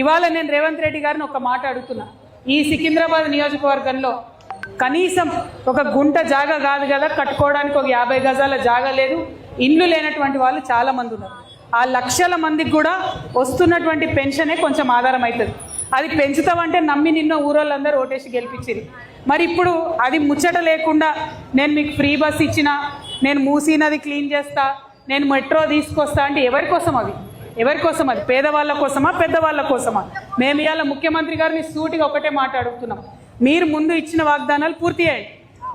ఇవాళ నేను రేవంత్ రెడ్డి గారిని ఒక మాట అడుగుతున్నా. ఈ సికింద్రాబాద్ నియోజకవర్గంలో కనీసం ఒక గుంట జాగా కాదు కదా కట్టుకోవడానికి, ఒక 50 గజాల జాగా లేదు, ఇండ్లు లేనటువంటి వాళ్ళు చాలా మంది ఉన్నారు. ఆ లక్షల మందికి కూడా వస్తున్నటువంటి పెన్షనే కొంచెం ఆధారం అవుతుంది. అది పెంచుతామంటే నమ్మి నిన్న ఊరోళ్ళందరూ ఓటేసి గెలిపించింది. మరి ఇప్పుడు అది ముచ్చట లేకుండా నేను మీకు ఫ్రీ బస్ ఇచ్చిన, నేను మూసీ నది క్లీన్ చేస్తా, నేను మెట్రో తీసుకొస్తా అంటే ఎవరి కోసం అవి? ఎవరి కోసం అది? పేదవాళ్ళ కోసమా, పెద్దవాళ్ళ కోసమా? మేము ఇవాళ ముఖ్యమంత్రి గారిని సూటిగా ఒకటే మాట అడుగుతున్నాం. మీరు ముందు ఇచ్చిన వాగ్దానాలు పూర్తి అయ్యాయి.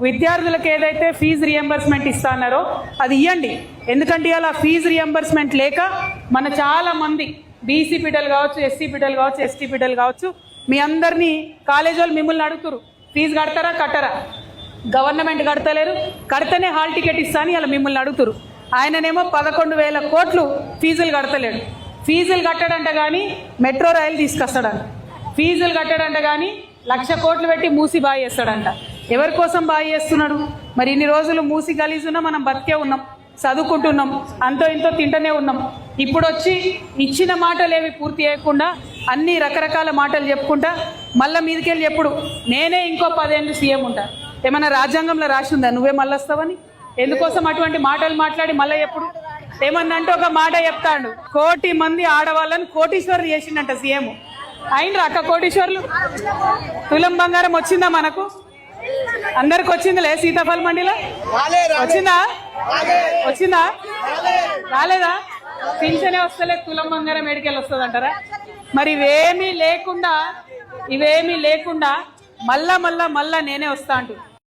విద్యార్థులకు ఏదైతే ఫీజు రియంబర్స్మెంట్ ఇస్తా అన్నారో అది ఇవ్వండి. ఎందుకంటే ఇలా ఫీజు రియంబర్స్మెంట్ లేక మన చాలా మంది బీసీ బిడ్డలు కావచ్చు, ఎస్సీ బిడ్డలు కావచ్చు, ఎస్టీ బిడ్డలు కావచ్చు, మీ అందరినీ కాలేజీ వాళ్ళు మిమ్మల్ని అడుగుతారు, ఫీజు కడతారా కట్టరా? గవర్నమెంట్ కడతలేరు, కడితేనే హాల్ టికెట్ ఇస్తా అని ఇలా మిమ్మల్ని అడుగుతారు. ఆయననేమో 11,000 కోట్లు ఫీజులు కడతలేడు. ఫీజులు కట్టడంట కానీ మెట్రో రైలు తీసుకొస్తాడంట, ఫీజులు కట్టడంట కానీ 1,00,000 కోట్లు పెట్టి మూసి బాగా చేస్తాడంట. ఎవరి కోసం బాగా చేస్తున్నాడు? మరి ఇన్ని రోజులు మూసి గలీజున్నా మనం బతికే ఉన్నాం, చదువుకుంటున్నాం, అంతో ఇంతో తింటూనే ఉన్నాం. ఇప్పుడు వచ్చి ఇచ్చిన మాటలు ఏవి పూర్తి చేయకుండా అన్ని రకరకాల మాటలు చెప్పుకుంటా మళ్ళీ మీదకెళ్ళి ఎప్పుడు నేనే ఇంకో 10 ఏళ్ళు సీఎం ఉంటా. ఏమన్నా రాజ్యాంగంలో రాసి ఉందా నువ్వే మళ్ళీ వస్తావని? ఎందుకోసం అటువంటి మాటలు మాట్లాడి మళ్ళీ ఎప్పుడు? ఏమన్నా అంటే ఒక మాట చెప్తాడు, 1 కోటి మంది ఆడవాళ్ళని కోటీశ్వరులు చేసిండంట సీఎం. అయినరా అక్క కోటీశ్వర్లు? తులం బంగారం వచ్చిందా మనకు? అందరికి వచ్చిందిలే. సీతాఫల్ మండిలో వచ్చిందా? వచ్చిందా? రాలేదా? పింఛనే వస్తలే, తులం బంగారం ఎడికెళ్ళి వస్తుంది అంటారా? మరి ఇవేమీ లేకుండా మళ్ళా నేనే వస్తా అంటూ